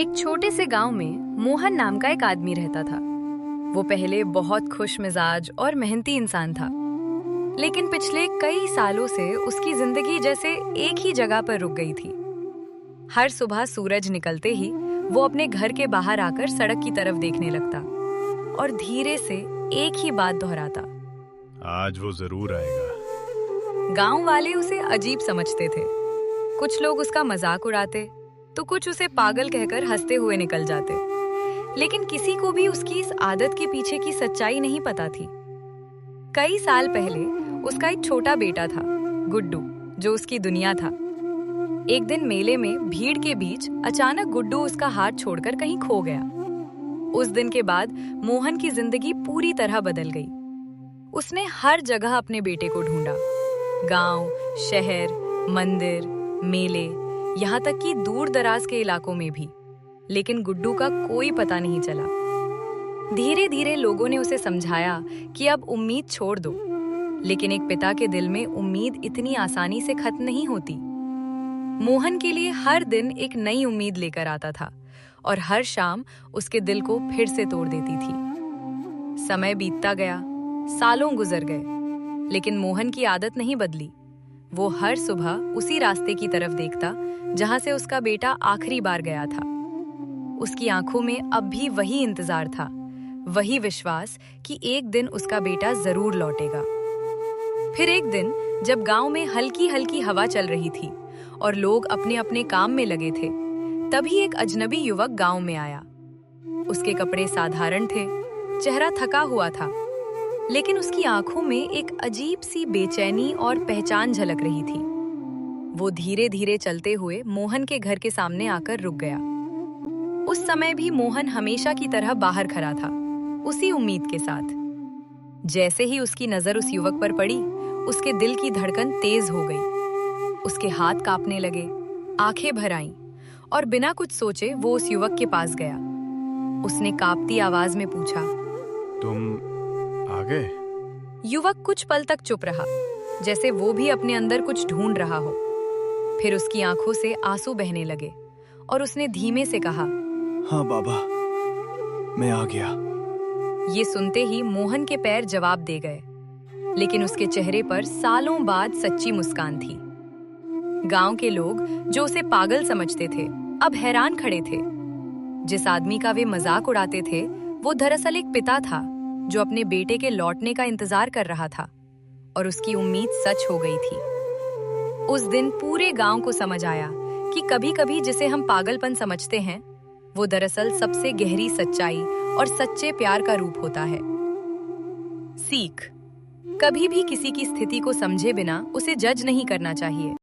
एक छोटे से गांव में मोहन नाम का एक आदमी रहता था। वो पहले बहुत खुश मिजाज और मेहनती इंसान था, लेकिन पिछले कई सालों से उसकी जिंदगी जैसे एक ही जगह पर रुक गई थी। हर सुबह सूरज निकलते ही वो अपने घर के बाहर आकर सड़क की तरफ देखने लगता और धीरे से एक ही बात दोहराता। आज वो जरूर आएगा। गांव वाले उसे अजीब समझते थे। कुछ लोग उसका मजाक उड़ाते तो कुछ उसे पागल कहकर हंसते हुए निकल जाते, लेकिन किसी को भी उसकी इस आदत के पीछे की सच्चाई नहीं पता थी। कई साल पहले उसका एक छोटा बेटा था, गुड्डू, जो उसकी दुनिया था। एक दिन मेले में भीड़ के बीच अचानक गुड्डू उसका हाथ छोड़कर कहीं खो गया। उस दिन के बाद मोहन की जिंदगी पूरी तरह बदल गई। उसने हर जगह अपने बेटे को ढूंढा, गांव, शहर, मंदिर, मेले, यहाँ तक कि दूर दराज के इलाकों में भी, लेकिन गुड्डू का कोई पता नहीं चला। धीरे धीरे लोगों ने उसे समझाया कि अब उम्मीद छोड़ दो, लेकिन एक पिता के दिल में उम्मीद इतनी आसानी से खत्म नहीं होती। मोहन के लिए हर दिन एक नई उम्मीद लेकर आता था और हर शाम उसके दिल को फिर से तोड़ देती थी। समय बीतता गया, सालों गुजर गए, लेकिन मोहन की आदत नहीं बदली। वो हर सुबह उसी रास्ते की तरफ देखता जहां से उसका बेटा आखिरी बार गया था। उसकी आंखों में अब भी वही इंतजार था, वही विश्वास कि एक दिन उसका बेटा जरूर लौटेगा। फिर एक दिन जब गांव में हल्की हल्की हवा चल रही थी और लोग अपने अपने काम में लगे थे, तभी एक अजनबी युवक गांव में आया। उसके कपड़े साधारण थे, चेहरा थका हुआ था, लेकिन उसकी आंखों में एक अजीब सी बेचैनी और पहचान झलक रही थी। वो धीरे धीरे चलते हुए मोहन के घर के सामने आकर रुक गया। उस समय भी मोहन हमेशा की तरह बाहर खड़ा था, उसी उम्मीद के साथ। जैसे ही उसकी नजर उस युवक पर पड़ी, उसके दिल की धड़कन तेज हो गई। उसके हाथ कांपने लगे, आंखें भर आईं और बिना कुछ सोचे वो उस युवक के पास गया। उसने कांपती आवाज में पूछा, तुम आ गए? युवक कुछ पल तक चुप रहा, जैसे वो भी अपने अंदर कुछ ढूंढ रहा हो। फिर उसकी आंखों से आंसू बहने लगे और उसने धीमे से कहा, हाँ बाबा, मैं आ गया। ये सुनते ही मोहन के पैर जवाब दे गए, लेकिन उसके चेहरे पर सालों बाद सच्ची मुस्कान थी। गांव के लोग जो उसे पागल समझते थे, अब हैरान खड़े थे। जिस आदमी का वे मजाक उड़ाते थे, वो दरअसल एक पिता था जो अपने बेटे के लौटने का इंतजार कर रहा था, और उसकी उम्मीद सच हो गई थी। उस दिन पूरे गांव को समझ आया कि कभी-कभी जिसे हम पागलपन समझते हैं, वो दरअसल सबसे गहरी सच्चाई और सच्चे प्यार का रूप होता है। सीख: कभी भी किसी की स्थिति को समझे बिना उसे जज नहीं करना चाहिए।